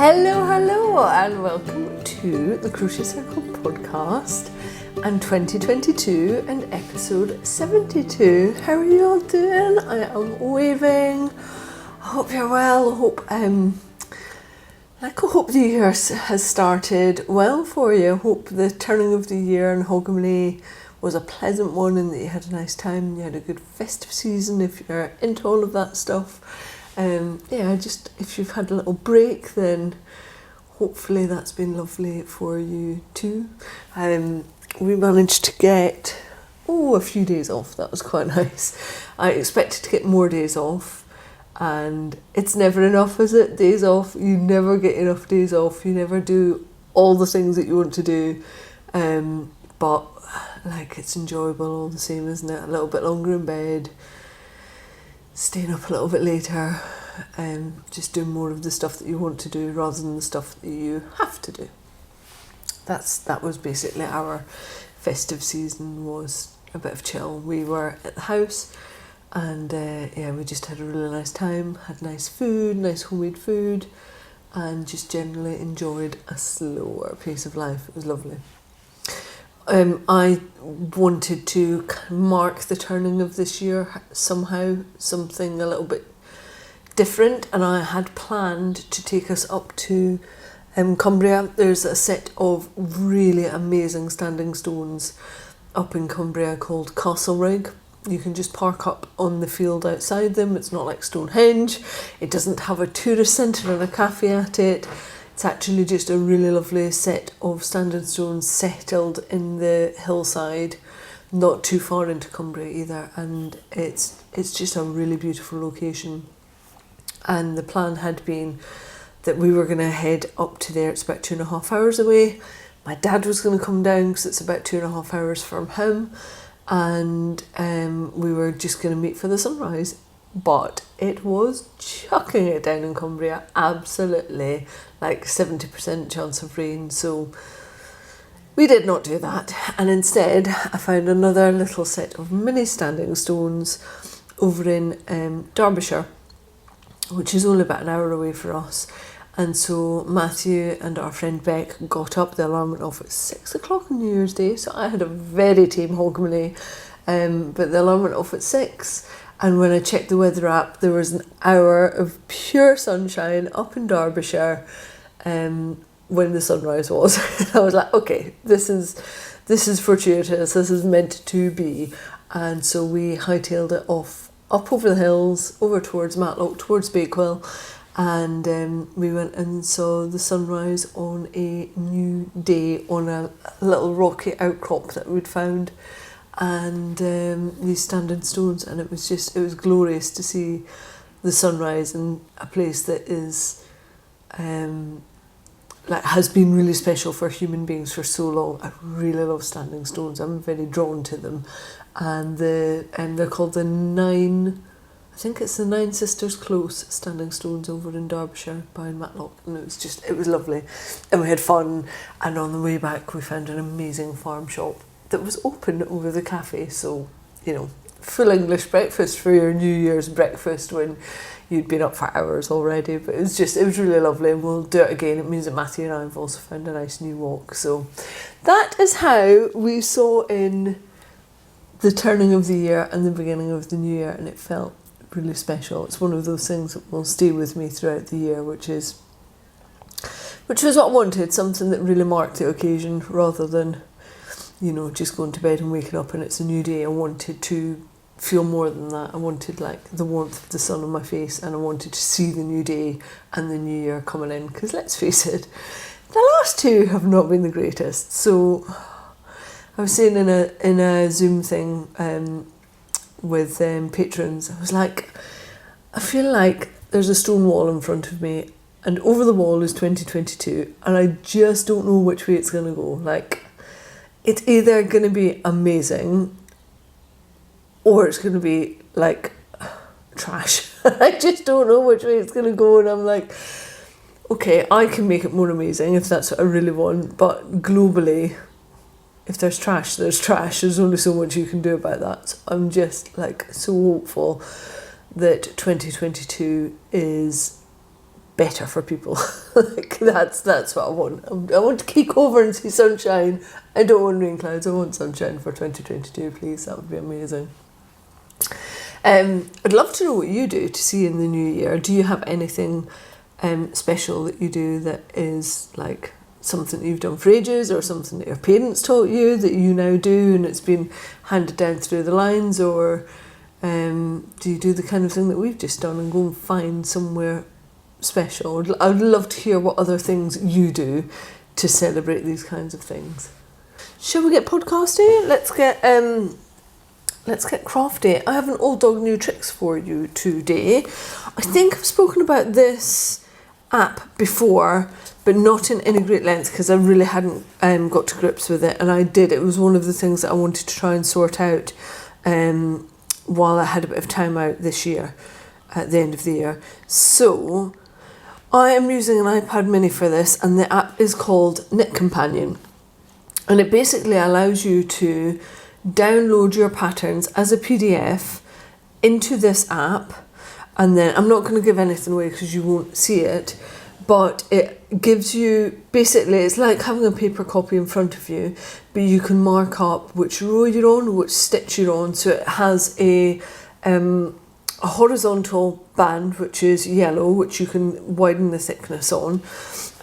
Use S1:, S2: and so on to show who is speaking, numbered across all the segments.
S1: Hello, and welcome to the Crochet Circle podcast and 2022 and episode 72. How are you all doing? I am waving. I hope you're well. I hope the year has started well for you. I hope the turning of the year in Hogmanay was a pleasant one and that you had a nice time. You had a good festive season if you're into all of that stuff. Just if you've had a little break, then hopefully that's been lovely for you too. We managed to get a few days off. That was quite nice. I expected to get more days off, and it's never enough, is it? Days off, you never get enough days off. You never do all the things that you want to do, but it's enjoyable all the same, isn't it? A little bit longer in bed, staying up a little bit later, just doing more of the stuff that you want to do rather than the stuff that you have to do. That was basically our festive season, was a bit of chill. We were at the house and we just had a really nice time, had nice food, nice homemade food, and just generally enjoyed a slower pace of life. It was lovely. I wanted to mark the turning of this year somehow, something a little bit different, and I had planned to take us up to Cumbria. There's a set of really amazing standing stones up in Cumbria called Castlerig. You can just park up on the field outside them. It's not like Stonehenge. It doesn't have a tourist centre and a cafe at it. It's actually just a really lovely set of standing stones settled in the hillside, not too far into Cumbria either, and it's just a really beautiful location. And the plan had been that we were going to head up to there. It's about 2.5 hours away. My dad was going to come down because it's about 2.5 hours from him, and we were just going to meet for the sunrise. But it was chucking it down in Cumbria, absolutely, 70% chance of rain, so we did not do that. And instead I found another little set of mini standing stones over in Derbyshire, which is only about an hour away for us. And so Matthew and our friend Beck got up. The alarm went off at 6 o'clock on New Year's Day, so I had a very tame Hogmanay, but the alarm went off at 6. And when I checked the weather app, there was an hour of pure sunshine up in Derbyshire when the sunrise was. I was like, okay, this is fortuitous, this is meant to be. And so we hightailed it off, up over the hills, over towards Matlock, towards Bakewell, and we went and saw the sunrise on a new day on a little rocky outcrop that we'd found. And these standing stones, and it was glorious to see the sunrise in a place that is has been really special for human beings for so long. I really love standing stones. I'm very drawn to them, and they're called the Nine Sisters Close standing stones over in Derbyshire by Matlock, and it was lovely, and we had fun. And on the way back we found an amazing farm shop that was open over the cafe, so full English breakfast for your New Year's breakfast when you'd been up for hours already. But it was really lovely, and we'll do it again. It means that Matthew and I have also found a nice new walk. So that is how we saw in the turning of the year and the beginning of the new year, and it felt really special. It's one of those things that will stay with me throughout the year, which was what I wanted, something that really marked the occasion rather than just going to bed and waking up and it's a new day. I wanted to feel more than that. I wanted the warmth of the sun on my face, and I wanted to see the new day and the new year coming in, because let's face it, the last two have not been the greatest. So I was saying in a Zoom thing with patrons, I was like, I feel like there's a stone wall in front of me, and over the wall is 2022, and I just don't know which way it's going to go. It's either going to be amazing or it's going to be trash. I just don't know which way it's going to go, and I'm like, okay, I can make it more amazing if that's what I really want, but globally, if there's trash, there's trash. There's only so much you can do about that. So I'm just so hopeful that 2022 is better for people. Like that's what I want. I want to kick over and see sunshine. I don't want rain clouds. I want sunshine for 2022, please. That would be amazing. I'd love to know what you do to see in the new year. Do you have anything special that you do that is like something that you've done for ages, or something that your parents taught you that you now do and it's been handed down through the lines, or do you do the kind of thing that we've just done and go and find somewhere special? I'd love to hear what other things you do to celebrate these kinds of things. Shall we get podcasting? Let's get crafty. I have an old dog new tricks for you today. I think I've spoken about this app before, but not in any great length because I really hadn't got to grips with it, and I did. It was one of the things that I wanted to try and sort out while I had a bit of time out this year, at the end of the year. So I am using an iPad mini for this, and the app is called Knit Companion, and it basically allows you to download your patterns as a PDF into this app. And then I'm not going to give anything away because you won't see it, but it gives you, basically it's like having a paper copy in front of you, but you can mark up which row you're on, which stitch you're on. So it has a horizontal band which is yellow, which you can widen the thickness on,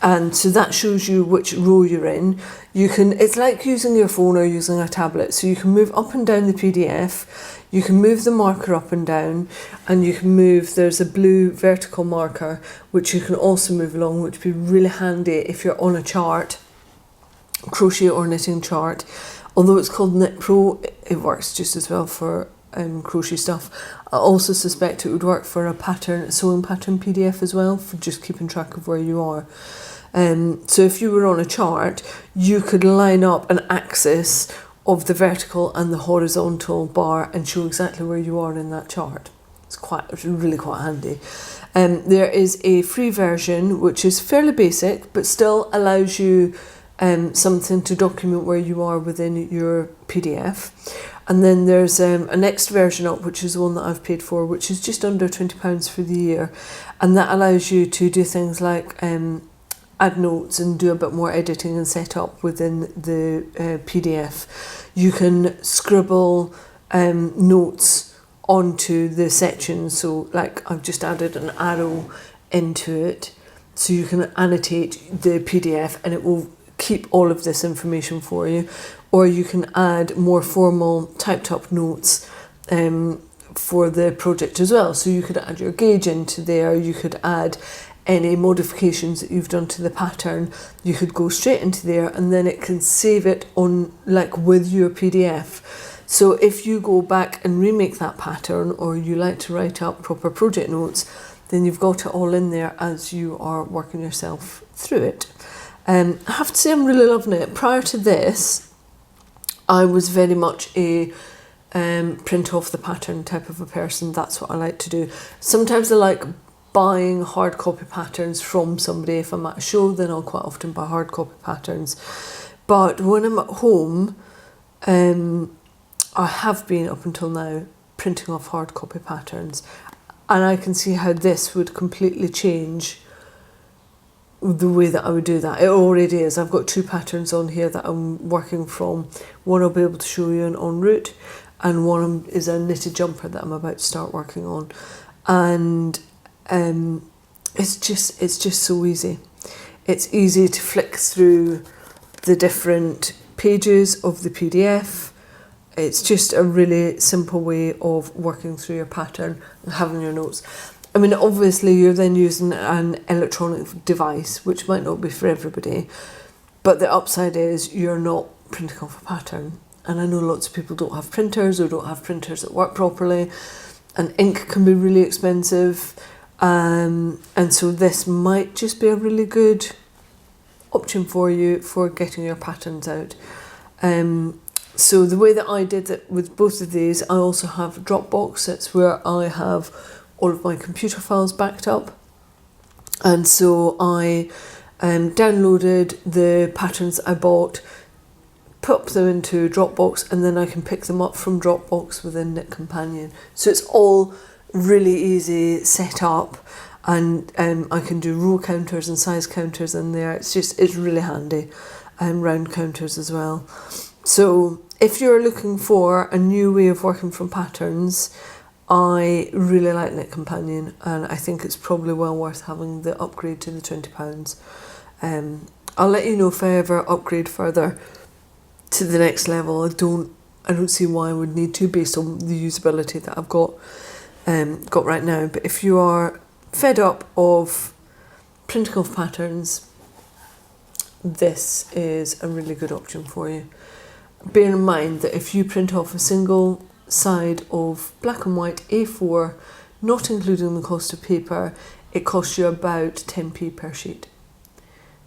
S1: and so that shows you which row you're in. It's like using your phone or using a tablet, so you can move up and down the PDF, you can move the marker up and down, and you can move, there's a blue vertical marker which you can also move along, which would be really handy if you're on a chart, crochet or knitting chart. Although it's called Knit Pro, it works just as well for crochet stuff. I also suspect it would work for a sewing pattern PDF as well, for just keeping track of where you are. So if you were on a chart, you could line up an axis of the vertical and the horizontal bar and show exactly where you are in that chart. It's really quite handy. There is a free version which is fairly basic but still allows you something to document where you are within your PDF. And then there's a next version up, which is the one that I've paid for, which is just under £20 for the year, and that allows you to do things like add notes and do a bit more editing and set up within the PDF. You can scribble notes onto the sections, so like I've just added an arrow into it, so you can annotate the PDF and it will keep all of this information for you. Or you can add more formal typed up notes for the project as well. So you could add your gauge into there, you could add any modifications that you've done to the pattern, you could go straight into there, and then it can save it on, like, with your PDF. So if you go back and remake that pattern, or you like to write up proper project notes, then you've got it all in there as you are working yourself through it. I have to say I'm really loving it. Prior to this, I was very much a print off the pattern type of a person. That's what I like to do. Sometimes I like buying hard copy patterns from somebody. If I'm at a show, then I'll quite often buy hard copy patterns. But when I'm at home, I have been up until now printing off hard copy patterns, and I can see how this would completely change the way that I would do that. It already is. I've got 2 patterns on here that I'm working from. One I'll be able to show you in en route, and one is a knitted jumper that I'm about to start working on. And it's just so easy. It's easy to flick through the different pages of the PDF. It's just a really simple way of working through your pattern and having your notes. I mean, obviously you're then using an electronic device, which might not be for everybody, but the upside is you're not printing off a pattern. And I know lots of people don't have printers or don't have printers that work properly, and ink can be really expensive, and so this might just be a really good option for you for getting your patterns out. So the way that I did it with both of these, I also have Dropbox. That's where I have all of my computer files backed up, and so I downloaded the patterns I bought, put them into Dropbox, and then I can pick them up from Dropbox within Knit Companion. So it's all really easy set up, and I can do row counters and size counters in there. It's really handy, and round counters as well. So if you're looking for a new way of working from patterns, I really like Knit Companion, and I think it's probably well worth having the upgrade to the £20. I'll let you know if I ever upgrade further to the next level. I don't see why I would need to, based on the usability that I've got right now. But if you are fed up of printing off patterns, this is a really good option for you. Bear in mind that if you print off a single side of black and white A4, not including the cost of paper, it costs you about 10p per sheet.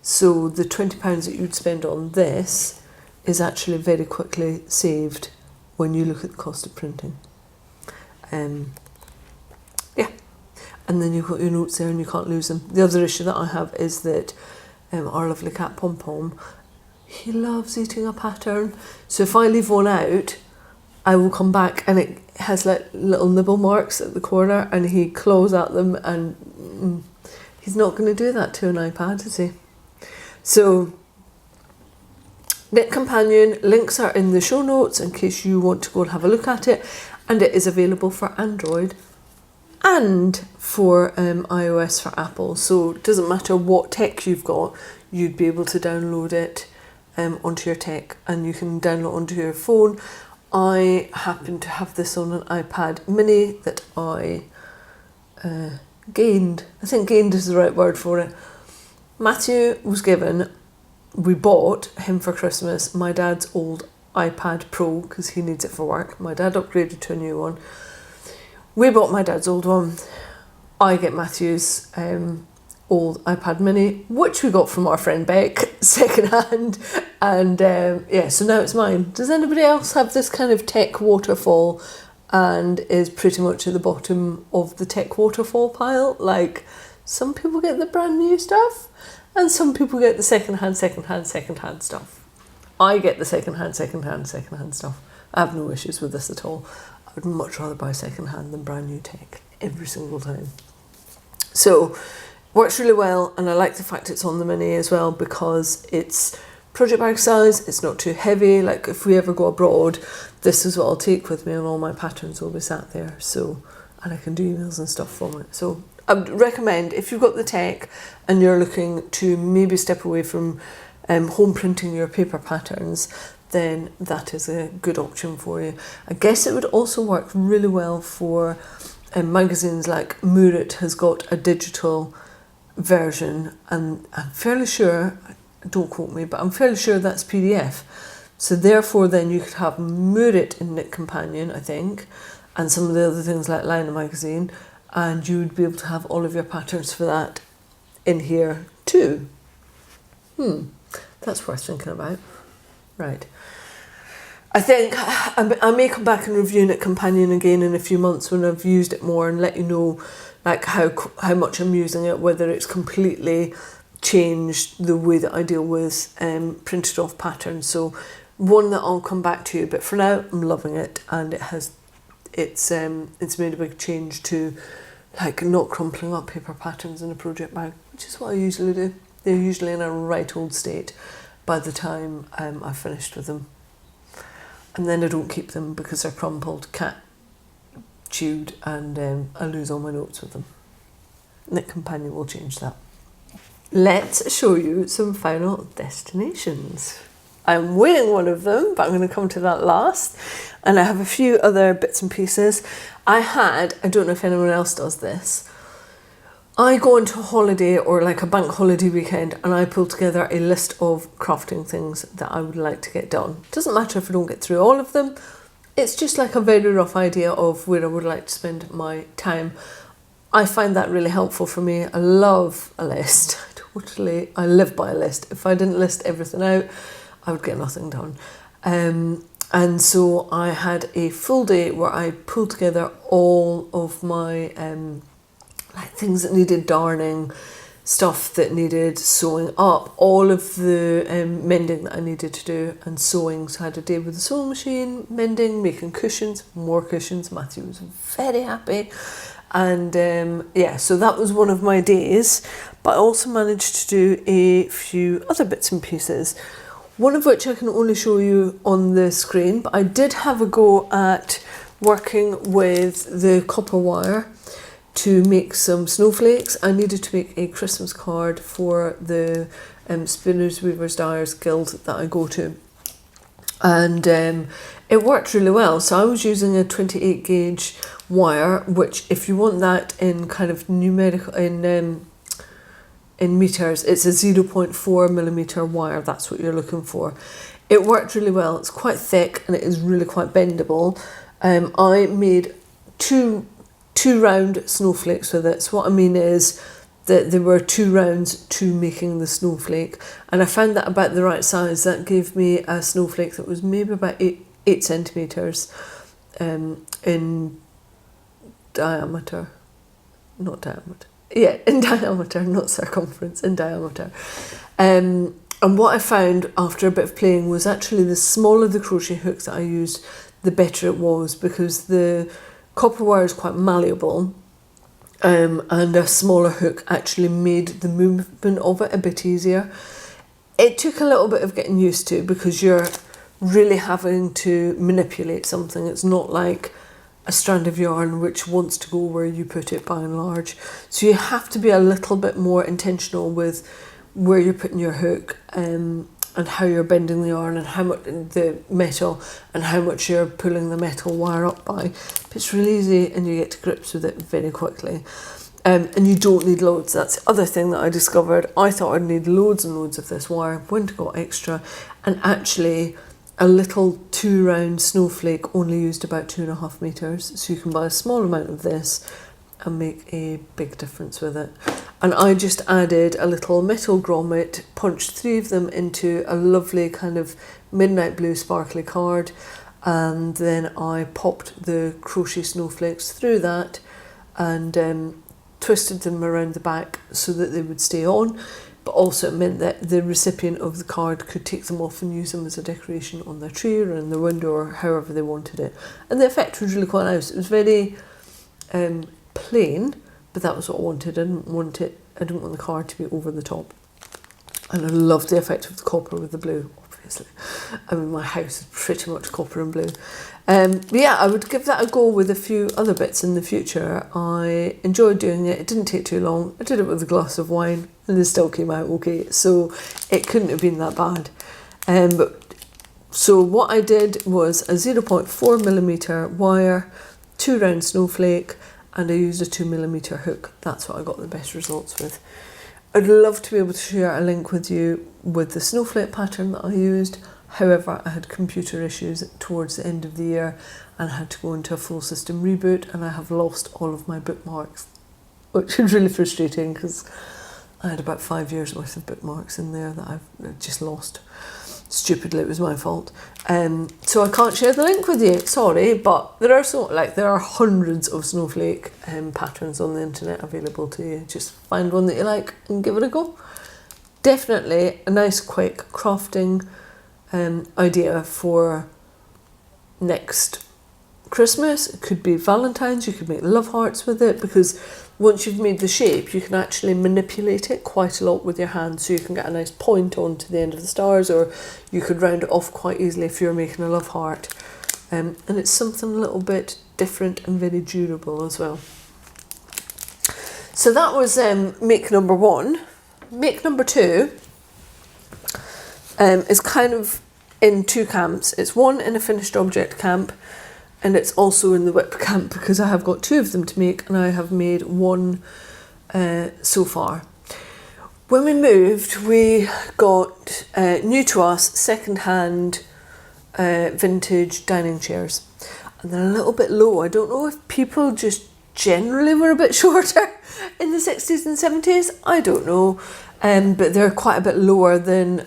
S1: So the £20 that you'd spend on this is actually very quickly saved when you look at the cost of printing. Yeah, and then you've got your notes there and you can't lose them. The other issue that I have is that our lovely cat Pom Pom, he loves eating a pattern. So if I leave one out, I will come back and it has like little nibble marks at the corner, and he claws at them, and he's not going to do that to an iPad, is he? So Knit Companion, links are in the show notes in case you want to go and have a look at it, and it is available for Android and for iOS for Apple. So it doesn't matter what tech you've got, you'd be able to download it onto your tech, and you can download onto your phone. I happen to have this on an iPad mini that I gained. I think gained is the right word for it. Matthew was given, we bought him for Christmas, my dad's old iPad Pro, because he needs it for work. My dad upgraded to a new one. We bought my dad's old one. I get Matthew's old iPad mini, which we got from our friend Beck, second hand, and yeah, so now it's mine. Does anybody else have this kind of tech waterfall and is pretty much at the bottom of the tech waterfall pile? Like, some people get the brand new stuff and some people get the second hand stuff. I get the second hand stuff. I have no issues with this at all. I would much rather buy second hand than brand new tech every single time. So works really well, and I like the fact it's on the mini as well, because it's project bag size, it's not too heavy. Like if we ever go abroad, this is what I'll take with me, and all my patterns will be sat there. So, and I can do emails and stuff from it. So I would recommend, if you've got the tech and you're looking to maybe step away from home printing your paper patterns, then that is a good option for you. I guess it would also work really well for magazines. Like Murit has got a digital version, and I'm fairly sure, don't quote me, but I'm fairly sure that's PDF. So therefore then you could have Murit in Knit Companion, I think, and some of the other things like Liner magazine, and you would be able to have all of your patterns for that in here too. That's worth thinking about. Right. I think I may come back and review Knit Companion again in a few months when I've used it more, and let you know like how much I'm using it, whether it's completely changed the way that I deal with printed off patterns. So one that I'll come back to, but for now I'm loving it, and it's made a big change to like not crumpling up paper patterns in a project bag, which is what I usually do. They're usually in a right old state by the time I've finished with them. And then I don't keep them because they're crumpled, cat chewed, and I lose all my notes with them. Knit Companion will change that. Let's show you some final destinations. I'm wearing one of them, but I'm going to come to that last. And I have a few other bits and pieces. I don't know if anyone else does this, I go into a holiday or like a bank holiday weekend and I pull together a list of crafting things that I would like to get done. It doesn't matter if I don't get through all of them. It's just like a very rough idea of where I would like to spend my time. I find that really helpful for me. I love a list. I live by a list. If I didn't list everything out, I would get nothing done. And so I had a full day where I pulled together all of my like things that needed darning, stuff that needed sewing up, all of the mending that I needed to do, and sewing. So I had a day with the sewing machine, mending, making cushions, more cushions. Matthew was very happy. And yeah, so that was one of my days, but I also managed to do a few other bits and pieces, one of which I can only show you on the screen, but I did have a go at working with the copper wire to make some snowflakes. I needed to make a Christmas card for the Spinners, Weavers, Dyers Guild that I go to. And it worked really well. So I was using a 28 gauge wire, which if you want that in kind of numerical, in meters, it's a 0.4 millimeter wire. That's what you're looking for. It worked really well. It's quite thick and it is really quite bendable. I made two round snowflakes with it. So what I mean is that there were 2 rounds to making the snowflake, and I found that about the right size. That gave me a snowflake that was maybe about 8 centimeters in diameter, not diameter. Yeah, in diameter, not circumference, in diameter. And what I found after a bit of playing was actually the smaller the crochet hook that I used, the better it was, because the copper wire is quite malleable, and a smaller hook actually made the movement of it a bit easier. It took a little bit of getting used to, because you're really having to manipulate something. It's not like a strand of yarn which wants to go where you put it by and large. So you have to be a little bit more intentional with where you're putting your hook, and how you're bending the yarn, and how much the metal, and how much you're pulling the metal wire up by. But it's really easy and you get to grips with it very quickly. And you don't need loads. That's the other thing that I discovered. I thought I'd need loads and loads of this wire, went and got extra, and actually a little 2 round snowflake only used about 2.5 meters. So you can buy a small amount of this and make a big difference with it. And I just added a little metal grommet, punched 3 of them into a lovely kind of midnight blue sparkly card, and then I popped the crochet snowflakes through that and twisted them around the back so that they would stay on, but also it meant that the recipient of the card could take them off and use them as a decoration on their tree or in their window or however they wanted it. And the effect was really quite nice. It was very plain, but that was what I wanted. I didn't want the card to be over the top. And I loved the effect of the copper with the blue, obviously. I mean, my house is pretty much copper and blue. But yeah, I would give that a go with a few other bits in the future. I enjoyed doing it. It didn't take too long. I did it with a glass of wine and it still came out okay. So it couldn't have been that bad. So what I did was a 0.4 millimeter wire, 2 round snowflake, and I used a 2 millimeter hook. That's what I got the best results with. I'd love to be able to share a link with you with the snowflake pattern that I used. However, I had computer issues towards the end of the year and had to go into a full system reboot, and I have lost all of my bookmarks, which is really frustrating because I had about 5 years worth of bookmarks in there that I've just lost. Stupidly, it was my fault. So I can't share the link with you, sorry, but there are hundreds of snowflake patterns on the internet available to you. Just find one that you like and give it a go. Definitely a nice quick crafting idea for next Christmas. It could be Valentine's. You could make love hearts with it, because once you've made the shape you can actually manipulate it quite a lot with your hand, so you can get a nice point onto the end of the stars, or you could round it off quite easily if you're making a love heart, and it's something a little bit different and very durable as well. So that was make number 1. Make number 2 is kind of in 2 camps. It's one in a finished object camp, and it's also in the whip camp, because I have got 2 of them to make, and I have made 1 so far. When we moved, we got new to us second-hand vintage dining chairs, and they're a little bit low. I don't know if people just generally were a bit shorter in the 60s and 70s, I don't know, but they're quite a bit lower than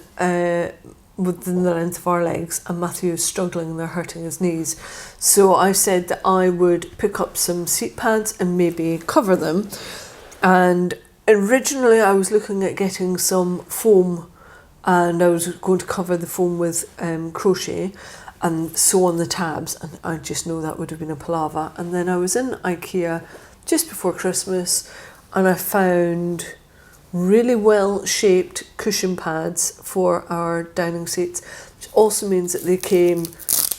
S1: within the length of our legs, and Matthew is struggling, they're hurting his knees. So I said that I would pick up some seat pads and maybe cover them. And originally I was looking at getting some foam, and I was going to cover the foam with crochet and sew on the tabs, and I just know that would have been a palaver. And then I was in IKEA just before Christmas, and I found really well shaped cushion pads for our dining seats, which also means that they came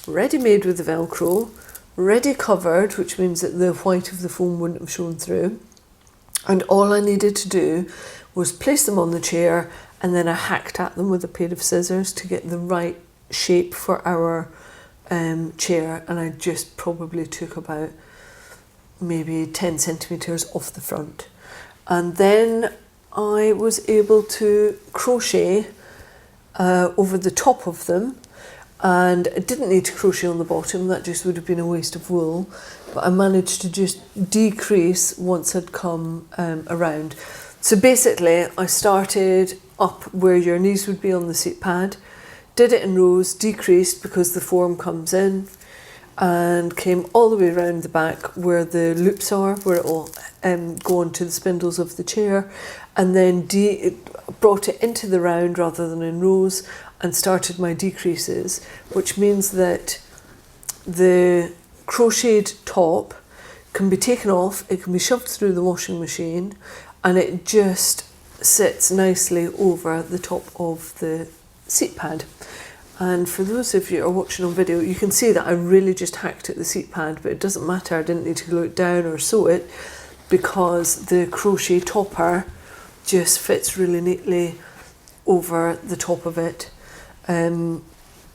S1: ready made with the Velcro, ready covered, which means that the white of the foam wouldn't have shown through. And all I needed to do was place them on the chair, and then I hacked at them with a pair of scissors to get the right shape for our chair. And I just probably took about maybe 10 centimetres off the front. And then I was able to crochet over the top of them, and I didn't need to crochet on the bottom, that just would have been a waste of wool, but I managed to just decrease once I'd come around. So basically I started up where your knees would be on the seat pad, did it in rows, decreased because the form comes in, and came all the way around the back where the loops are, where it will go onto the spindles of the chair, and then brought it into the round rather than in rows, and started my decreases, which means that the crocheted top can be taken off, it can be shoved through the washing machine, and it just sits nicely over the top of the seat pad. And for those of you who are watching on video, you can see that I really just hacked at the seat pad, but it doesn't matter, I didn't need to glue it down or sew it, because the crochet topper just fits really neatly over the top of it. And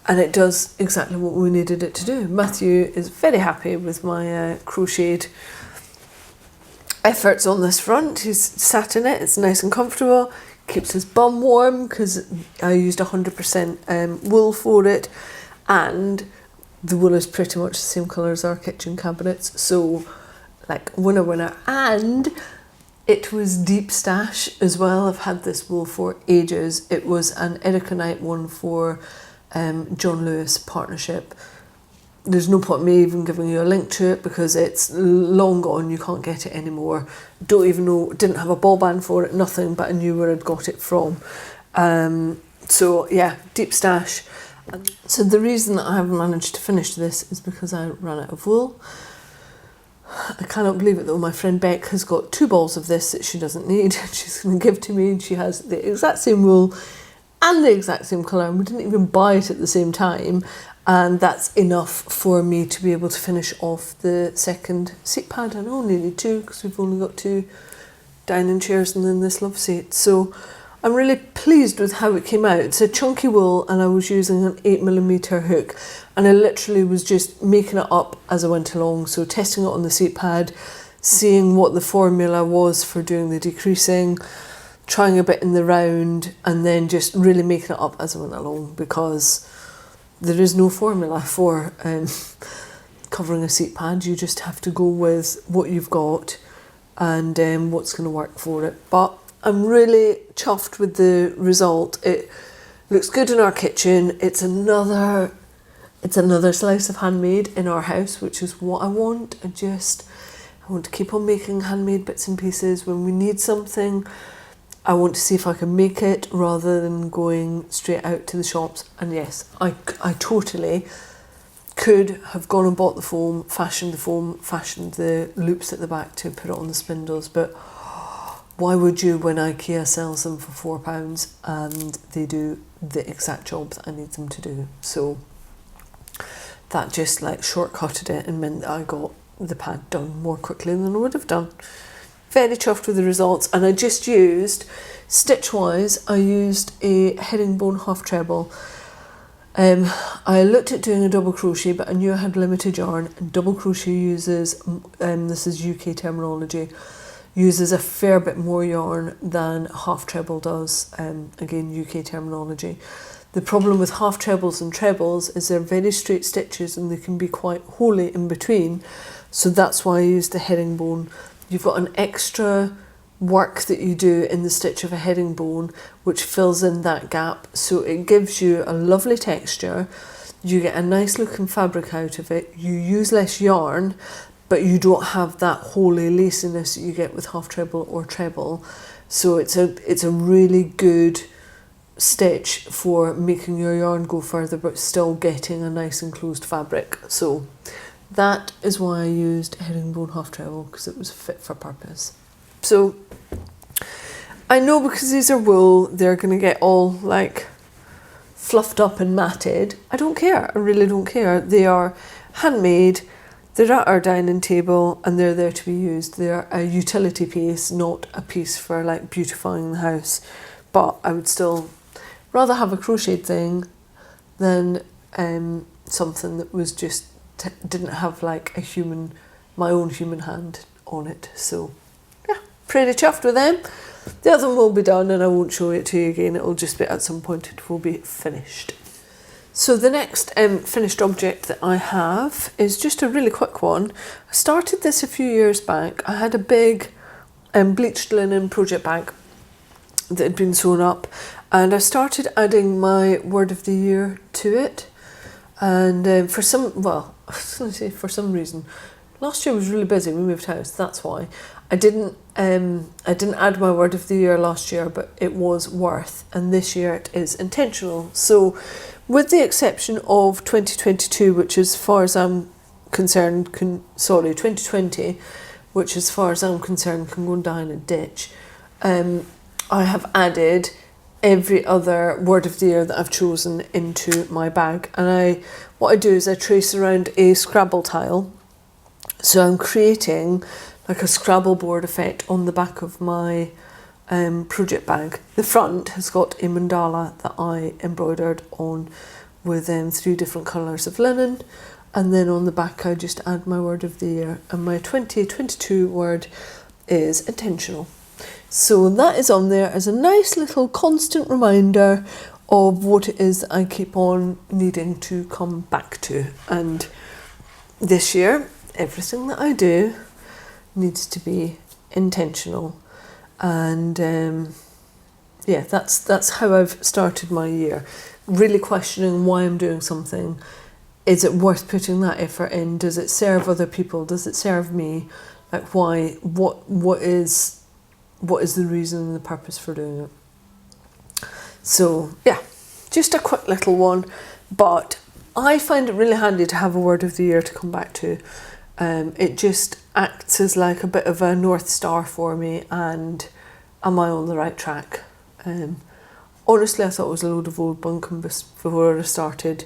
S1: it does exactly what we needed it to do. Matthew is very happy with my crocheted efforts on this front. He's sat in it, it's nice and comfortable, keeps his bum warm because I used 100% wool for it, and the wool is pretty much the same colour as our kitchen cabinets, so like winner. And it was deep stash as well. I've had this wool for ages. It was an Ericanite one for John Lewis partnership. There's no point me even giving you a link to it because it's long gone, you can't get it anymore. Don't even know, didn't have a ball band for it, nothing, but I knew where I'd got it from. So yeah, deep stash. So the reason that I haven't managed to finish this is because I ran out of wool. I cannot believe it though, my friend Beck has got 2 balls of this that she doesn't need. She's going to give to me, and she has the exact same wool and the exact same colour, and we didn't even buy it at the same time, and that's enough for me to be able to finish off the second seat pad. I only need 2 because we've only got 2 dining chairs and then this love seat. So I'm really pleased with how it came out. It's a chunky wool, and I was using an 8mm hook, and I literally was just making it up as I went along, so testing it on the seat pad, seeing what the formula was for doing the decreasing, trying a bit in the round, and then just really making it up as I went along, because there is no formula for covering a seat pad. You just have to go with what you've got and what's going to work for it. But I'm really chuffed with the result. It looks good in our kitchen. It's another slice of handmade in our house, which is what I want. I want to keep on making handmade bits and pieces. When we need something, I want to see if I can make it rather than going straight out to the shops. And yes, I totally could have gone and bought the foam, fashioned the loops at the back to put it on the spindles, but why would you when IKEA sells them for £4 and they do the exact job that I need them to do? So that just like shortcutted it and meant that I got the pad done more quickly than I would have done. Very chuffed with the results, and I just used, stitch-wise, I used a herringbone half treble. I looked at doing a double crochet, but I knew I had limited yarn, and double crochet uses, this is UK terminology, uses a fair bit more yarn than half treble does, again UK terminology. The problem with half trebles and trebles is they're very straight stitches and they can be quite holy in between, so that's why I used the herringbone. You've got an extra work that you do in the stitch of a herringbone which fills in that gap, so it gives you a lovely texture, you get a nice looking fabric out of it, you use less yarn, but you don't have that holy laciness that you get with half treble or treble. So it's a really good stitch for making your yarn go further but still getting a nice enclosed fabric. So that is why I used herringbone half treble, because it was fit for purpose. So I know because these are wool, they're going to get all like fluffed up and matted. I don't care. I really don't care. They are handmade. They're at our dining table and they're there to be used. They're a utility piece, not a piece for like beautifying the house. But I would still rather have a crocheted thing than something that was just didn't have like my own human hand on it. So yeah, pretty chuffed with them. The other one will be done and I won't show it to you again. It'll just be at some point it will be finished. So the next finished object that I have is just a really quick one. I started this a few years back. I had a big bleached linen project bag that had been sewn up, and I started adding my word of the year to it. And for some reason, last year was really busy. We moved house. That's why I didn't add my word of the year last year, but it was worth, and this year it is intentional. So, with the exception of 2022, which as far as I'm concerned, 2020, which as far as I'm concerned can go down a ditch. I have added every other word of the year that I've chosen into my bag, and what I do is I trace around a Scrabble tile. So I'm creating like a Scrabble board effect on the back of my project bag. The front has got a mandala that I embroidered on with 3 different colours of linen, and then on the back I just add my word of the year, and my 2022 word is intentional. So that is on there as a nice little constant reminder of what it is that I keep on needing to come back to. And this year, everything that I do needs to be intentional. And yeah, that's how I've started my year. Really questioning why I'm doing something. Is it worth putting that effort in? Does it serve other people? Does it serve me? Like why? What is the reason and the purpose for doing it? So yeah, just a quick little one, but I find it really handy to have a word of the year to come back to. It just acts as like a bit of a North Star for me, and am I on the right track? Honestly, I thought it was a load of old bunkum before I started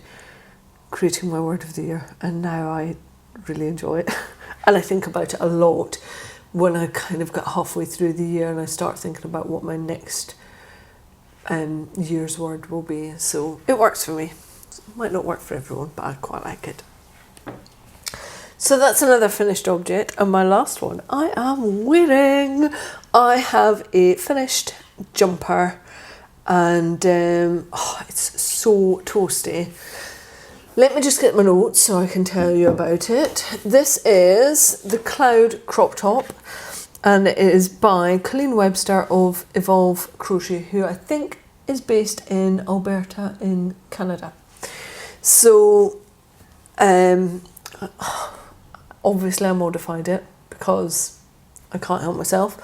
S1: creating my word of the year, and now I really enjoy it. And I think about it a lot when I kind of get halfway through the year and I start thinking about what my next year's word will be. So it works for me. It might not work for everyone, but I quite like it. So that's another finished object. And my last one I am wearing. I have a finished jumper, and it's so toasty. Let me just get my notes so I can tell you about it. This is the Cloud crop top, and it is by Colleen Webster of Evolve Crochet, who I think is based in Alberta in Canada. So obviously I modified it because I can't help myself.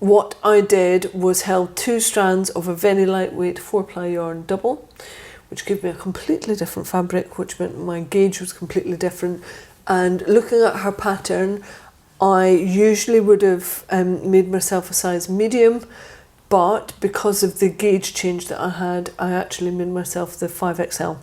S1: What I did was held 2 strands of a very lightweight 4-ply yarn double, which gave me a completely different fabric, which meant my gauge was completely different. And looking at her pattern, I usually would have made myself a size medium, but because of the gauge change that I had, I actually made myself the 5XL.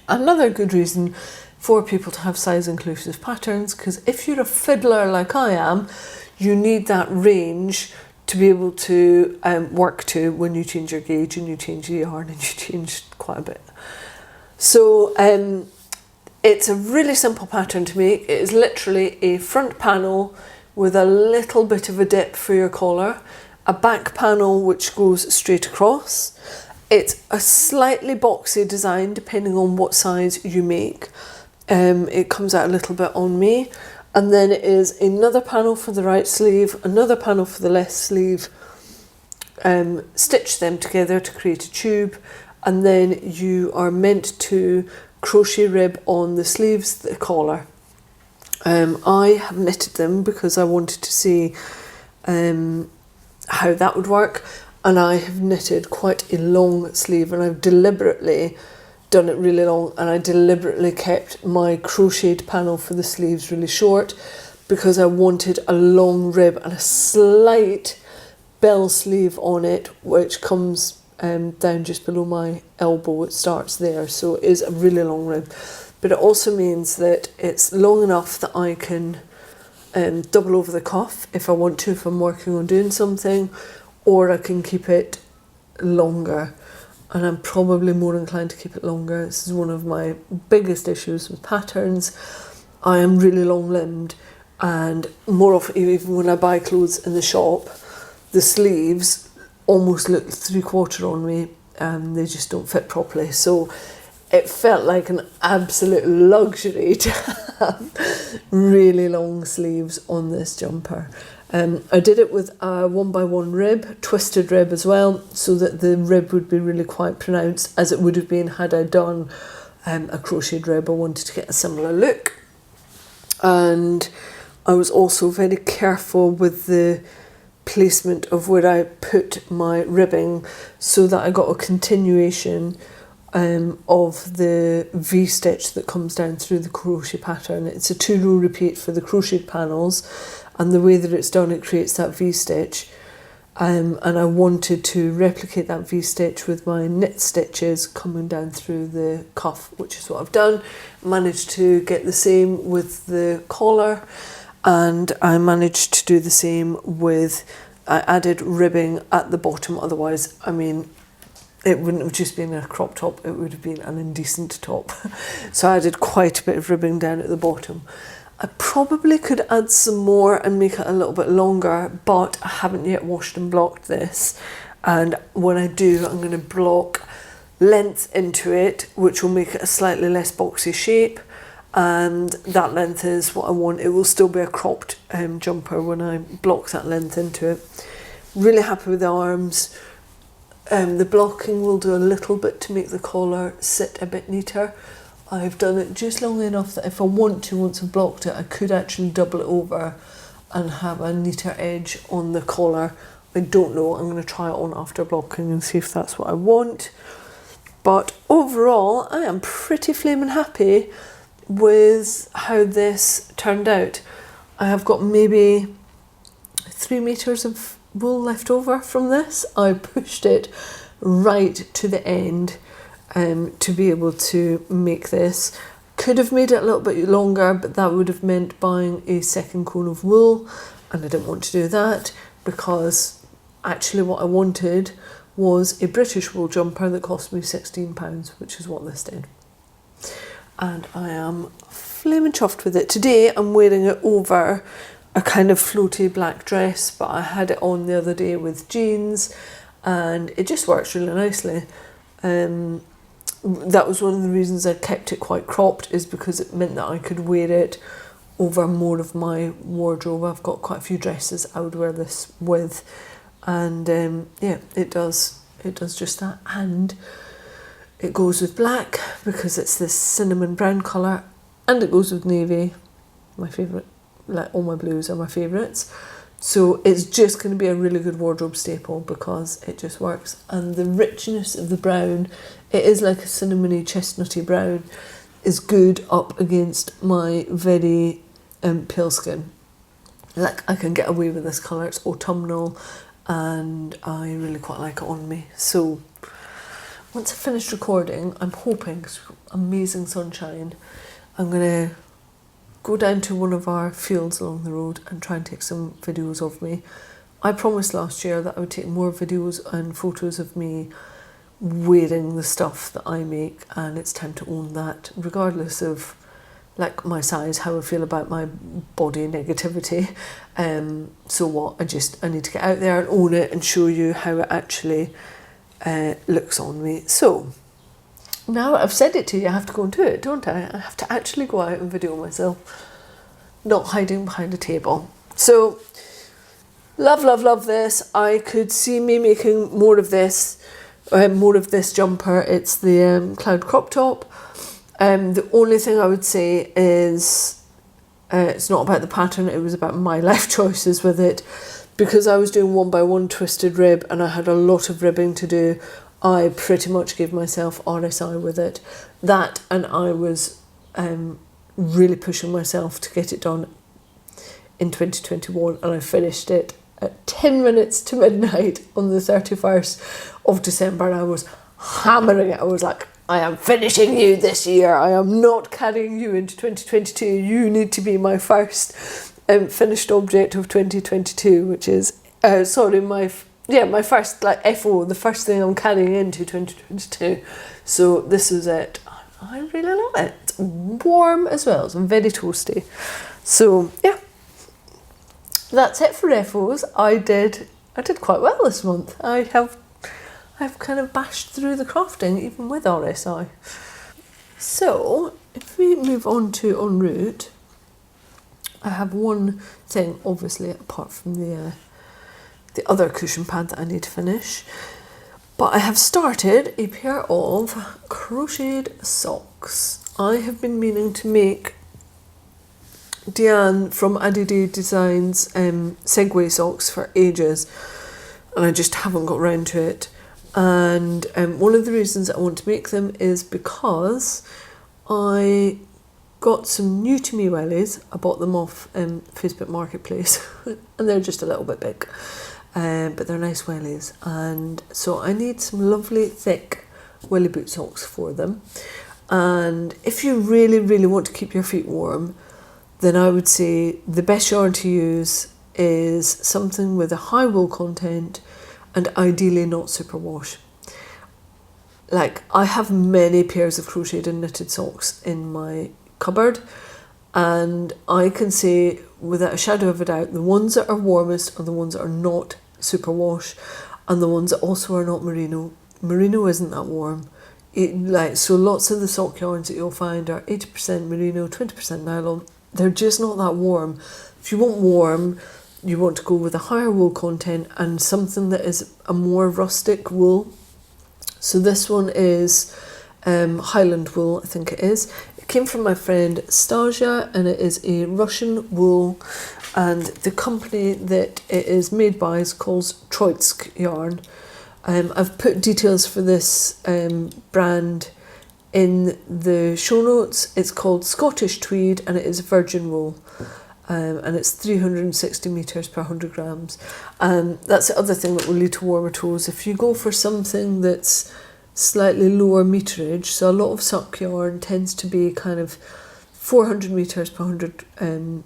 S1: Another good reason for people to have size inclusive patterns, because if you're a fiddler like I am, you need that range to be able to work to when you change your gauge and you change the yarn and you change quite a bit. So it's a really simple pattern to make. It is literally a front panel with a little bit of a dip for your collar, a back panel which goes straight across. It's a slightly boxy design depending on what size you make. It comes out a little bit on me. And then it is another panel for the right sleeve, another panel for the left sleeve, stitch them together to create a tube, and then you are meant to crochet rib on the sleeves, the collar. I have knitted them because I wanted to see how that would work, and I have knitted quite a long sleeve, and I've deliberately done it really long, and I deliberately kept my crocheted panel for the sleeves really short because I wanted a long rib and a slight bell sleeve on it, which comes down just below my elbow. It starts there, so it is a really long rib, but it also means that it's long enough that I can double over the cuff if I want to, if I'm working on doing something, or I can keep it longer, and I'm probably more inclined to keep it longer. This is one of my biggest issues with patterns. I am really long limbed, and more often, even when I buy clothes in the shop, the sleeves almost look 3/4 on me, and they just don't fit properly. So it felt like an absolute luxury to have really long sleeves on this jumper. I did it with a 1x1 rib, twisted rib as well, so that the rib would be really quite pronounced, as it would have been had I done a crocheted rib. I wanted to get a similar look. And I was also very careful with the placement of where I put my ribbing, so that I got a continuation of the V-stitch that comes down through the crochet pattern. It's a 2-row repeat for the crocheted panels, and the way that it's done, it creates that V-stitch. And I wanted to replicate that V-stitch with my knit stitches coming down through the cuff, which is what I've done. Managed to get the same with the collar, and I managed to do the same with, I added ribbing at the bottom, otherwise, I mean, it wouldn't have just been a crop top, it would have been an indecent top. So I added quite a bit of ribbing down at the bottom. I probably could add some more and make it a little bit longer, but I haven't yet washed and blocked this. And when I do, I'm going to block length into it, which will make it a slightly less boxy shape. And that length is what I want. It will still be a cropped jumper when I block that length into it. Really happy with the arms. The blocking will do a little bit to make the collar sit a bit neater. I've done it just long enough that if I want to, once I've blocked it, I could actually double it over and have a neater edge on the collar. I don't know, I'm going to try it on after blocking and see if that's what I want. But overall, I am pretty flaming happy with how this turned out. I have got maybe 3 meters of wool left over from this. I pushed it right to the end to be able to make this. Could have made it a little bit longer, but that would have meant buying a second cone of wool, and I didn't want to do that, because actually what I wanted was a British wool jumper that cost me £16, which is what this did. And I am flaming chuffed with it. Today I'm wearing it over a kind of floaty black dress, but I had it on the other day with jeans, and it just works really nicely. That was one of the reasons I kept it quite cropped, is because it meant that I could wear it over more of my wardrobe. I've got quite a few dresses I would wear this with, and yeah, it does just that. And it goes with black because it's this cinnamon brown colour, and it goes with navy, my favourite. Like, all my blues are my favourites. So it's just going to be a really good wardrobe staple because it just works. And the richness of the brown, it is like a cinnamony chestnutty brown, is good up against my very pale skin. Like, I can get away with this colour. It's autumnal and I really quite like it on me. So once I finish recording, I'm hoping, 'cause we've got amazing sunshine, I'm going to go down to one of our fields along the road and try and take some videos of me. I promised last year that I would take more videos and photos of me wearing the stuff that I make, and it's time to own that, regardless of like my size, how I feel about my body negativity. So what, I need to get out there and own it and show you how it actually looks on me. So now I've said it to you, I have to go and do it, don't I? I have to actually go out and video myself, not hiding behind a table. So, love this. I could see me making more of this jumper. It's the cloud crop top. The only thing I would say is it's not about the pattern, it was about my life choices with it. Because I was doing 1x1 twisted rib and I had a lot of ribbing to do, I pretty much gave myself RSI with it. That, and I was really pushing myself to get it done in 2021, and I finished it at 10 minutes to midnight on the 31st of December, and I was hammering it. I was like, I am finishing you this year. I am not carrying you into 2022. You need to be my first finished object of 2022, which is, my first FO, the first thing I'm carrying into 2022. So this is it. I really love it. It's warm as well, so very toasty. So yeah, that's it for FOs. I did quite well this month. I've kind of bashed through the crafting even with RSI. So if we move on to en route, I have one thing, obviously, apart from the other cushion pad that I need to finish. But I have started a pair of crocheted socks. I have been meaning to make Deanne from Adidas Designs Segway socks for ages, and I just haven't got round to it. And one of the reasons I want to make them is because I got some new to me wellies. I bought them off Facebook Marketplace and they're just a little bit big. But they're nice wellies, and so I need some lovely thick welly boot socks for them. And if you really, really want to keep your feet warm, then I would say the best yarn to use is something with a high wool content and ideally not superwash. Like, I have many pairs of crocheted and knitted socks in my cupboard, and I can say without a shadow of a doubt the ones that are warmest are the ones that are not superwash, and the ones that also are not merino. Merino isn't that warm. So lots of the sock yarns that you'll find are 80% merino, 20% nylon. They're just not that warm. If you want warm, you want to go with a higher wool content and something that is a more rustic wool. So this one is Highland wool, I think it is. It came from my friend Stasia, and it is a Russian wool, and the company that it is made by is called Troitsk yarn. I've put details for this brand in the show notes. It's called Scottish Tweed, and it is virgin wool, and it's 360 metres per 100 grams. That's the other thing that will lead to warmer toes. If you go for something that's slightly lower meterage, so a lot of sock yarn tends to be kind of 400 metres per 100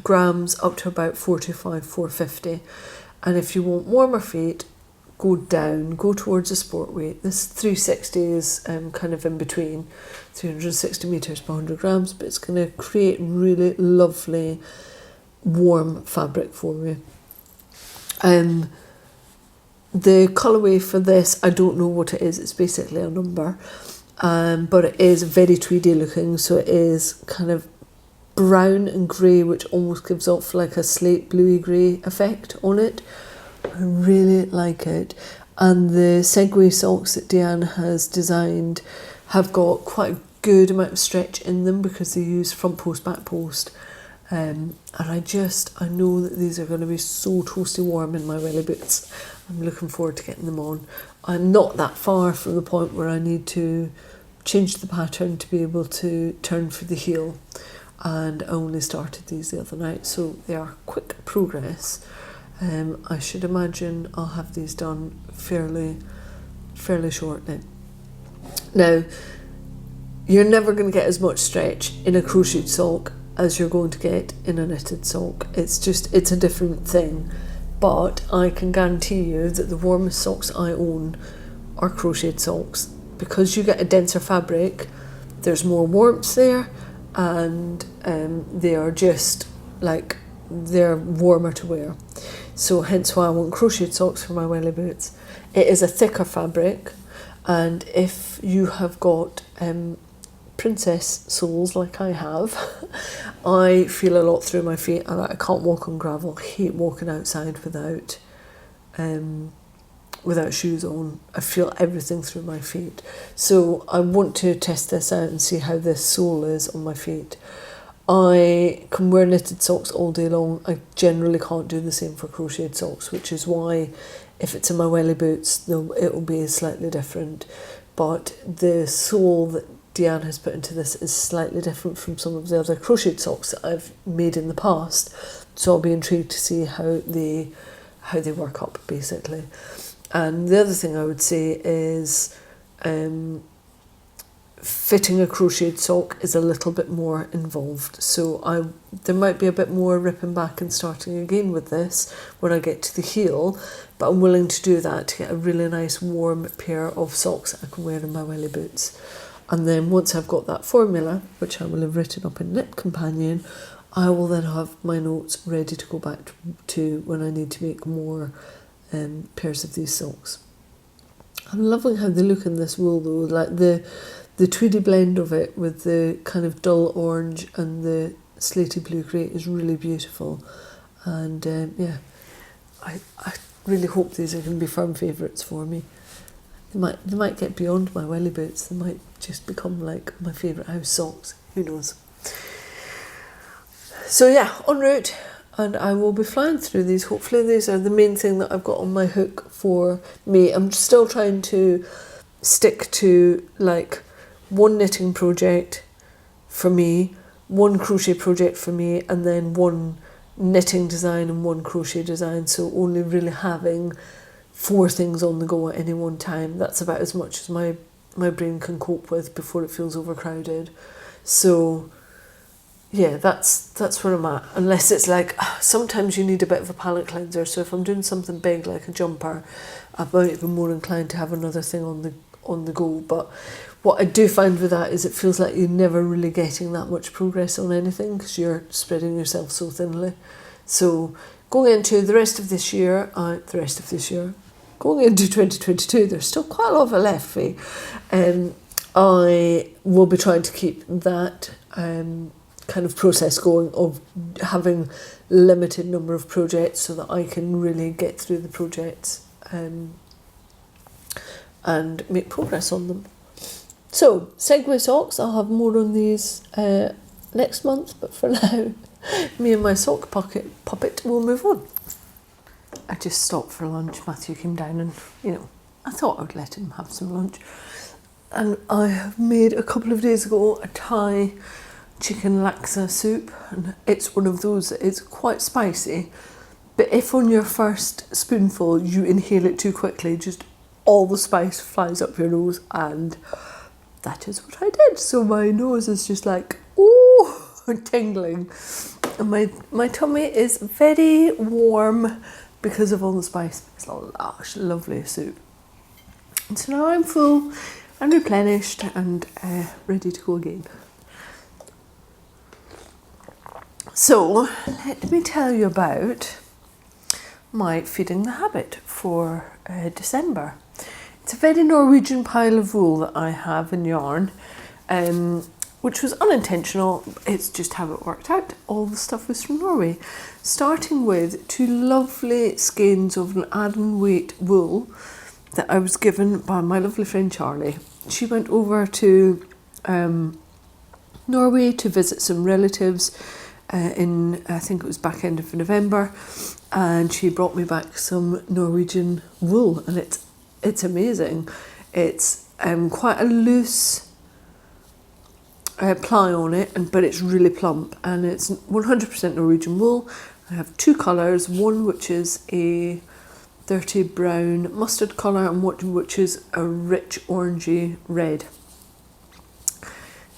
S1: grams up to about 425, 450. And if you want warmer feet, go down, go towards a sport weight. This 360 is kind of in between, 360 metres per 100 grams, but it's going to create really lovely warm fabric for you. The colourway for this, I don't know what it is. It's basically a number, but it is very tweedy looking, so it is kind of brown and grey, which almost gives off like a slate bluey grey effect on it. I really like it. And the Segway socks that Deanne has designed have got quite a good amount of stretch in them because they use front post, back post. And I know that these are going to be so toasty warm in my welly boots. I'm looking forward to getting them on. I'm not that far from the point where I need to change the pattern to be able to turn for the heel. And I only started these the other night, so they are quick progress. I should imagine I'll have these done fairly shortly. Now, you're never going to get as much stretch in a crocheted sock as you're going to get in a knitted sock. It's a different thing. But I can guarantee you that the warmest socks I own are crocheted socks. Because you get a denser fabric, there's more warmth there, and they are just like, they're warmer to wear. So hence why I want crocheted socks for my welly boots. It is a thicker fabric, and if you have got princess soles like I have, I feel a lot through my feet, and I can't walk on gravel. I hate walking outside without shoes on. I feel everything through my feet. So I want to test this out and see how this sole is on my feet. I can wear knitted socks all day long. I generally can't do the same for crocheted socks, which is why if it's in my welly boots, it will be slightly different. But the sole that Deanne has put into this is slightly different from some of the other crocheted socks that I've made in the past. So I'll be intrigued to see how they work up, basically. And the other thing I would say is fitting a crocheted sock is a little bit more involved. So there might be a bit more ripping back and starting again with this when I get to the heel, but I'm willing to do that to get a really nice warm pair of socks I can wear in my welly boots. And then once I've got that formula, which I will have written up in Knit Companion, I will then have my notes ready to go back to when I need to make more pairs of these socks. I'm loving how they look in this wool though, like the tweedy blend of it with the kind of dull orange and the slaty blue grey is really beautiful. And yeah, I really hope these are going to be firm favourites for me. They might get beyond my welly boots. They might just become like my favourite house socks. Who knows? So yeah, en route, and I will be flying through these. Hopefully these are the main thing that I've got on my hook for me. I'm still trying to stick to like one knitting project for me, one crochet project for me, and then one knitting design and one crochet design. So only really having 4 things on the go at any one time. That's about as much as my brain can cope with before it feels overcrowded. So yeah, that's where I'm at. Unless it's like, sometimes you need a bit of a palette cleanser. So if I'm doing something big like a jumper, I might be more inclined to have another thing on the go. But what I do find with that is it feels like you're never really getting that much progress on anything because you're spreading yourself so thinly. So going into the rest of this year, going into 2022, there's still quite a lot of it left for me. I will be trying to keep that kind of process going of having limited number of projects so that I can really get through the projects and make progress on them. So, Segway socks, I'll have more on these next month, but for now, me and my sock puppet will move on. I just stopped for lunch. Matthew came down and, I thought I would let him have some lunch. And I have made a couple of days ago a Thai chicken laksa soup, and it's one of those that is quite spicy, but if on your first spoonful you inhale it too quickly, just all the spice flies up your nose, and that is what I did. So my nose is just like, ooh, tingling. And my tummy is very warm because of all the spice. It's a lush, lovely soup. And so now I'm full and replenished and ready to go again. So let me tell you about my feeding the habit for December. It's a very Norwegian pile of wool that I have in yarn, which was unintentional. It's just how it worked out. All the stuff was from Norway. Starting with 2 lovely skeins of an Aran weight wool that I was given by my lovely friend Charlie. She went over to Norway to visit some relatives in, I think it was back end of November, and she brought me back some Norwegian wool, and it's amazing. It's quite a loose ply on it, but it's really plump, and it's 100% Norwegian wool. I have 2 colours, one which is a dirty brown mustard colour and one which is a rich orangey red.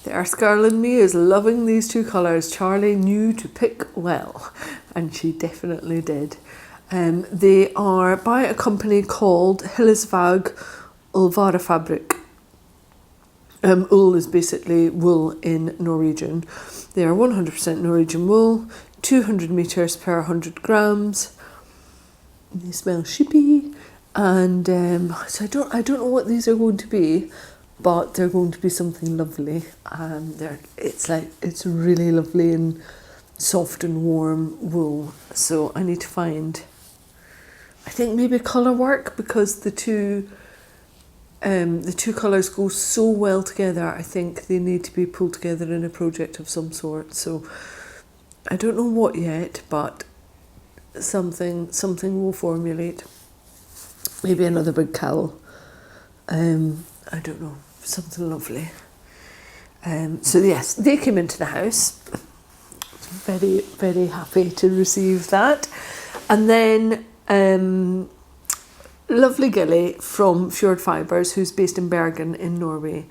S1: The Earth Girl in me is loving these 2 colours. Charlie knew to pick well, and she definitely did. They are by a company called Hillesvag Ulvara Fabric. Ul is basically wool in Norwegian. They are 100% Norwegian wool, 200 metres per 100 grams. They smell shippy, and so I don't know what these are going to be, but they're going to be something lovely. It's really lovely and soft and warm wool. So I need to find, I think maybe colour work, because the two colours go so well together. I think they need to be pulled together in a project of some sort. So I don't know what yet, but something will formulate. maybe another big cowl. I don't know, something lovely. So yes, they came into the house. Very, very happy to receive that. And then lovely Gilly from Fjord Fibres, who's based in Bergen in Norway,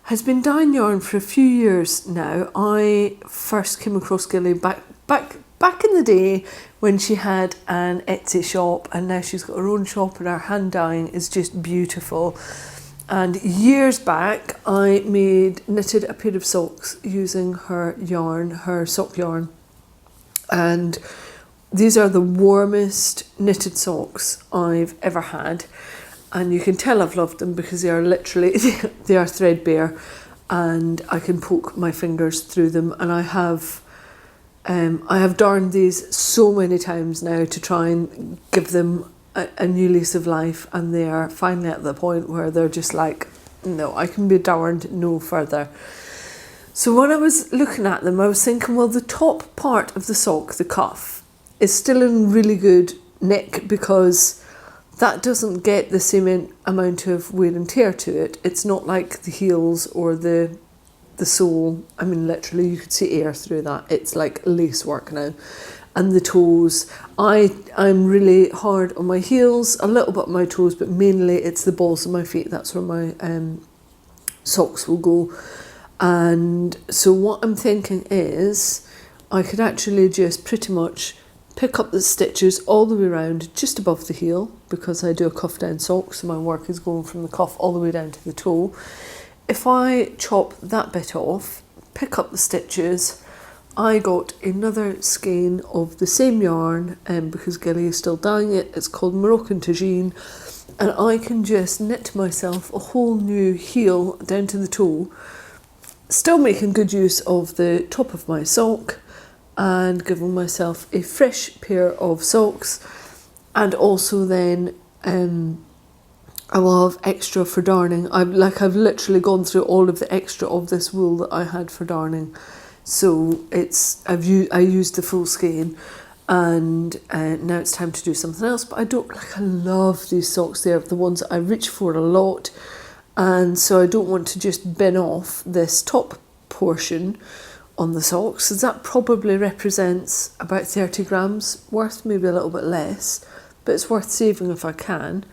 S1: has been dyeing yarn for a few years now. I first came across Gilly back in the day when she had an Etsy shop, and now she's got her own shop, and her hand dyeing is just beautiful. And years back, I knitted a pair of socks using her yarn, her sock yarn. And these are the warmest knitted socks I've ever had. And you can tell I've loved them because they are literally, they are threadbare, and I can poke my fingers through them. And I have darned these so many times now to try and give them a new lease of life, and they are finally at the point where they're just like, no, I can be darned no further. So when I was looking at them, I was thinking, well, the top part of the sock, the cuff, is still in really good nick because that doesn't get the same amount of wear and tear to it. It's not like the heels or the sole. I mean, literally, you could see air through that. It's like lace work now. And the toes, I'm really hard on my heels, a little bit on my toes, but mainly it's the balls of my feet. That's where my socks will go. And so what I'm thinking is I could actually just pretty much pick up the stitches all the way around just above the heel, because I do a cuff down sock, so my work is going from the cuff all the way down to the toe. If I chop that bit off, pick up the stitches, I got another skein of the same yarn, because Gilly is still dyeing it. It's called Moroccan Tagine, and I can just knit myself a whole new heel down to the toe, still making good use of the top of my sock and giving myself a fresh pair of socks. And also then I will have extra for darning. I've literally gone through all of the extra of this wool that I had for darning. So I used the full skein, and now it's time to do something else. But I love these socks. They're the ones that I reach for a lot, and so I don't want to just bin off this top portion on the socks. So that probably represents about 30 grams worth, maybe a little bit less, but it's worth saving if I can.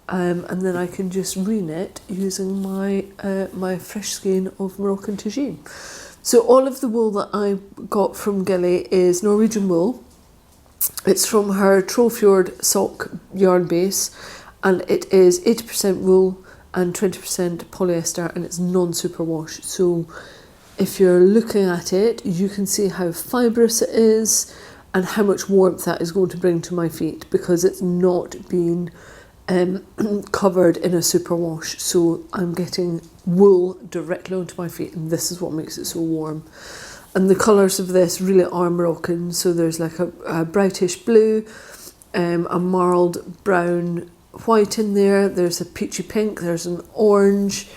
S1: And then I can just reknit using my fresh skein of Moroccan Tagine. So all of the wool that I got from Gilly is Norwegian wool. It's from her Trollfjord sock yarn base, and it is 80% wool and 20% polyester, and it's non-superwash. So if you're looking at it, you can see how fibrous it is and how much warmth that is going to bring to my feet, because it's not been covered in a superwash. So I'm getting wool directly onto my feet, and this is what makes it so warm. And the colours of this really are Moroccan. So there's like a brightish blue, a marled brown white in there, there's a peachy pink, there's an orange,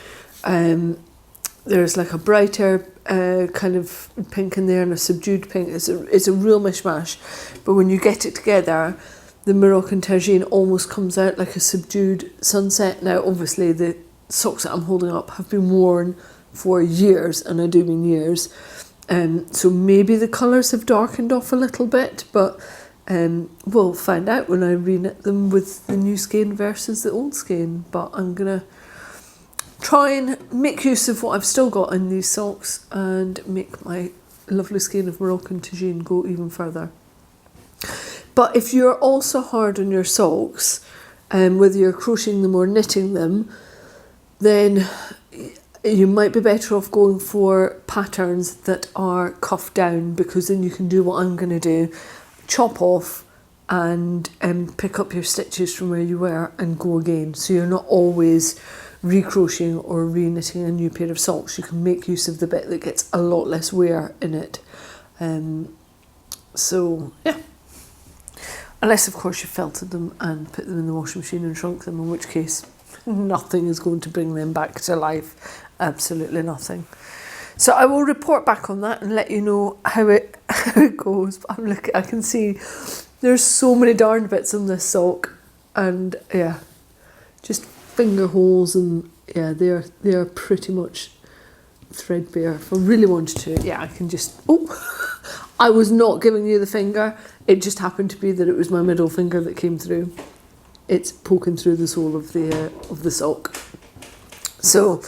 S1: there's like a brighter kind of pink in there, and a subdued pink. It's a real mishmash, but when you get it together, the Moroccan Tagine almost comes out like a subdued sunset. Now obviously the socks that I'm holding up have been worn for years, and I do mean years, so maybe the colours have darkened off a little bit, but we'll find out when I reknit them with the new skein versus the old skein. But I'm gonna try and make use of what I've still got in these socks and make my lovely skein of Moroccan Tagine go even further. But if you're also hard on your socks, whether you're crocheting them or knitting them, then you might be better off going for patterns that are cuffed down, because then you can do what I'm going to do, chop off and pick up your stitches from where you were and go again. So you're not always recrocheting or reknitting a new pair of socks. You can make use of the bit that gets a lot less wear in it. So yeah. Unless, of course, you felted them and put them in the washing machine and shrunk them, in which case nothing is going to bring them back to life. Absolutely nothing. So I will report back on that and let you know how it goes. But I can see there's so many darn bits on this sock, and yeah, just finger holes, and yeah, they are pretty much threadbare. If I really wanted to, yeah, I can just, I was not giving you the finger, it just happened to be that it was my middle finger that came through. It's poking through the sole of the sock. So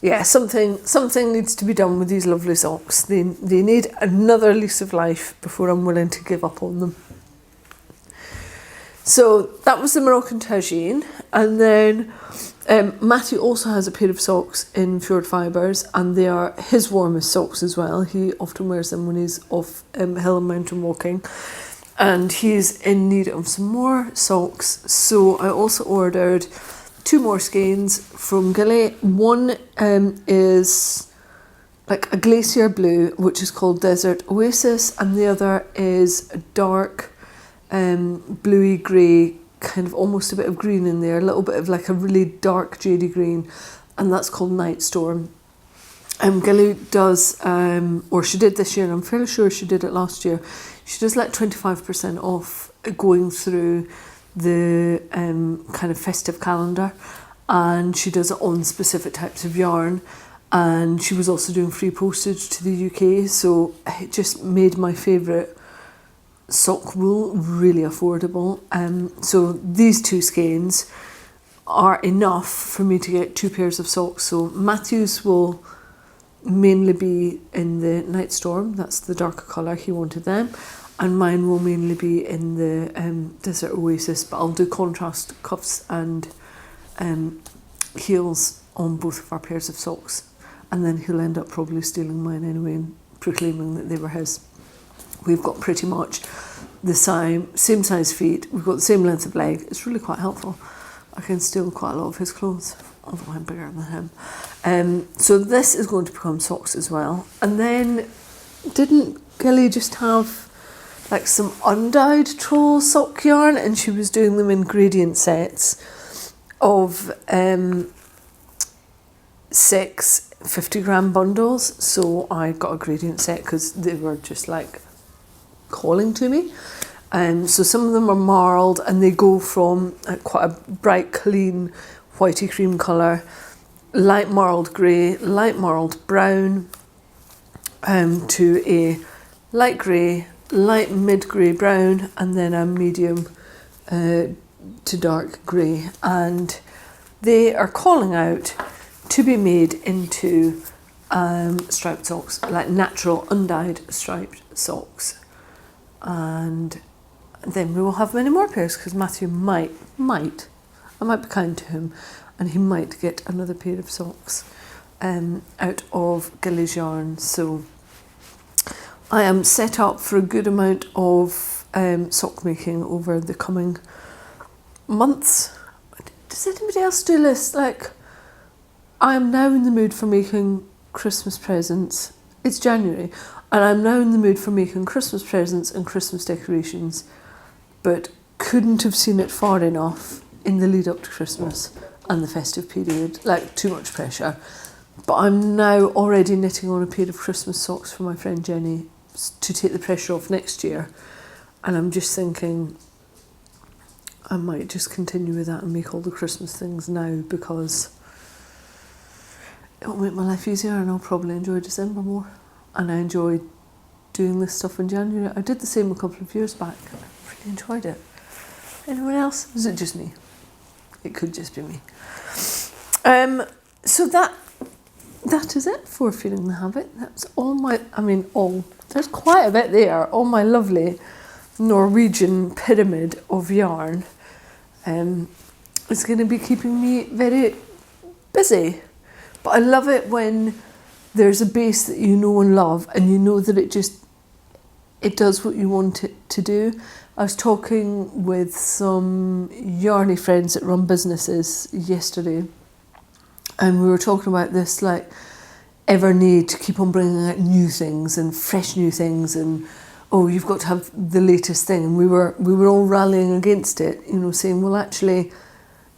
S1: yeah, something needs to be done with these lovely socks. They need another lease of life before I'm willing to give up on them. So that was the Moroccan tagine, and then Matthew also has a pair of socks in Fjord Fibres, and they are his warmest socks as well. He often wears them when he's off hill and mountain walking, and he's in need of some more socks. So I also ordered 2 more skeins from Gilly. One is like a glacier blue, which is called Desert Oasis, and the other is a dark bluey grey, kind of almost a bit of green in there, a little bit of like a really dark jadey green, and that's called Night Storm. Gilly does, or she did this year, and I'm fairly sure she did it last year, she does like 25% off going through the kind of festive calendar, and she does it on specific types of yarn, and she was also doing free postage to the UK, so it just made my favourite sock wool really affordable. So these 2 skeins are enough for me to get 2 pairs of socks. So Matthew's will mainly be in the Night Storm, that's the darker colour, he wanted them, and mine will mainly be in the Desert Oasis, but I'll do contrast cuffs and heels on both of our pairs of socks, and then he'll end up probably stealing mine anyway and proclaiming that they were his. We've got pretty much the same size feet, we've got the same length of leg. It's really quite helpful. I can steal quite a lot of his clothes, although I'm bigger than him. So this is going to become socks as well. And then, didn't Gilly just have like some undyed troll sock yarn, and she was doing them in gradient sets of 6 50-gram bundles. So I got a gradient set because they were just like calling to me. So some of them are marled, and they go from quite a bright, clean, whitey cream colour, light marled grey, light marled brown, to a light grey, light mid-grey brown, and then a medium to dark grey. And they are calling out to be made into striped socks, like natural undyed striped socks. And then we will have many more pairs, because Matthew I might be kind to him, and he might get another pair of socks out of Gilly's yarn. So I am set up for a good amount of sock making over the coming months. Does anybody else do this? Like, I am now in the mood for making Christmas presents. It's January, and I'm now in the mood for making Christmas presents and Christmas decorations, but couldn't have seen it far enough in the lead up to Christmas and the festive period, like too much pressure. But I'm now already knitting on a pair of Christmas socks for my friend Jenny to take the pressure off next year, and I'm just thinking I might just continue with that and make all the Christmas things now, because it'll make my life easier, and I'll probably enjoy December more. And I enjoyed doing this stuff in January. I did the same a couple of years back. I really enjoyed it. Anyone else? Was it just me? It could just be me. So that is it for Feeling the Habit. That's all my, there's quite a bit there. All my lovely Norwegian pyramid of yarn is going to be keeping me very busy. But I love it when there's a base that you know and love, and you know that it does what you want it to do. I was talking with some yarny friends that run businesses yesterday, and we were talking about this like ever need to keep on bringing out new things and fresh new things, and you've got to have the latest thing. And we were all rallying against it, saying, well, actually,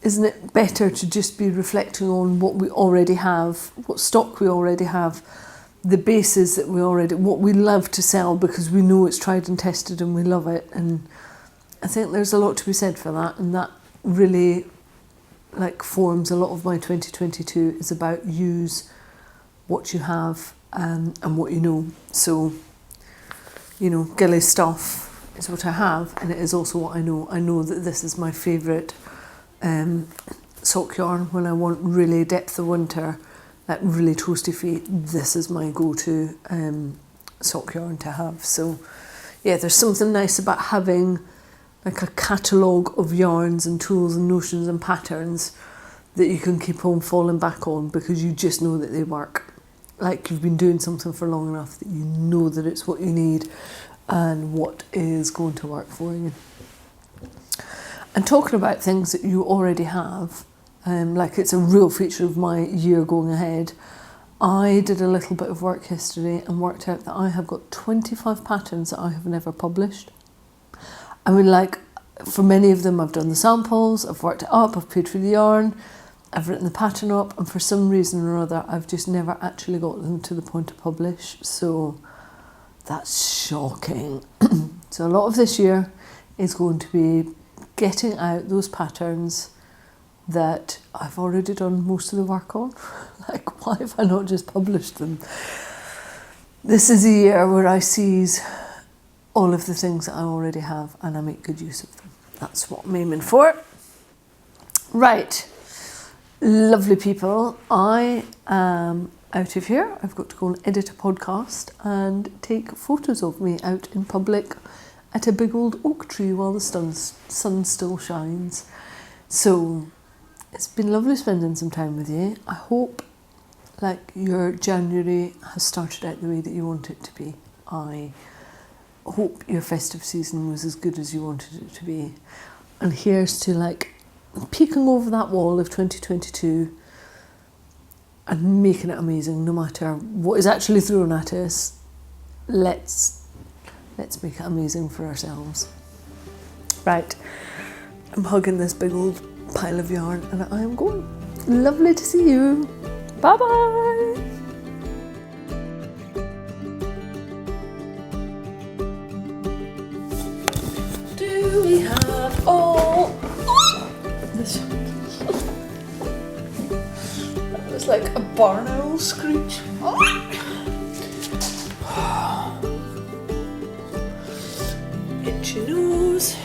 S1: isn't it better to just be reflecting on what we already have, what stock we already have, the bases that what we love to sell because we know it's tried and tested and we love it. And I think there's a lot to be said for that, and that really forms a lot of my 2022 is about use what you have and what you know. So, Gilly stuff is what I have, and it is also what I know. I know that this is my favourite sock yarn when I want really depth of winter, like really toasty feet. This is my go-to sock yarn to have. So yeah, there's something nice about having like a catalogue of yarns and tools and notions and patterns that you can keep on falling back on, because you just know that they work. Like you've been doing something for long enough that you know that it's what you need and what is going to work for you. And talking about things that you already have, like it's a real feature of my year going ahead, I did a little bit of work yesterday and worked out that I have got 25 patterns that I have never published. I mean, like, for many of them I've done the samples, I've worked it up, I've paid for the yarn, I've written the pattern up, and for some reason or other I've just never actually got them to the point to publish. So that's shocking. So a lot of this year is going to be getting out those patterns that I've already done most of the work on. Like, why have I not just published them? This is a year where I seize all of the things that I already have and I make good use of them. That's what I'm aiming for. Right, lovely people, I am out of here. I've got to go and edit a podcast and take photos of me out in public at a big old oak tree while the sun still shines. So it's been lovely spending some time with you. I hope your January has started out the way that you want it to be. I hope your festive season was as good as you wanted it to be. And here's to peeking over that wall of 2022 and making it amazing, no matter what is actually thrown at us. Let's make it amazing for ourselves. Right, I'm hugging this big old pile of yarn and I am going. Lovely to see you. Bye bye. Do we have all this? That was like a barn owl screech. Itchy nose.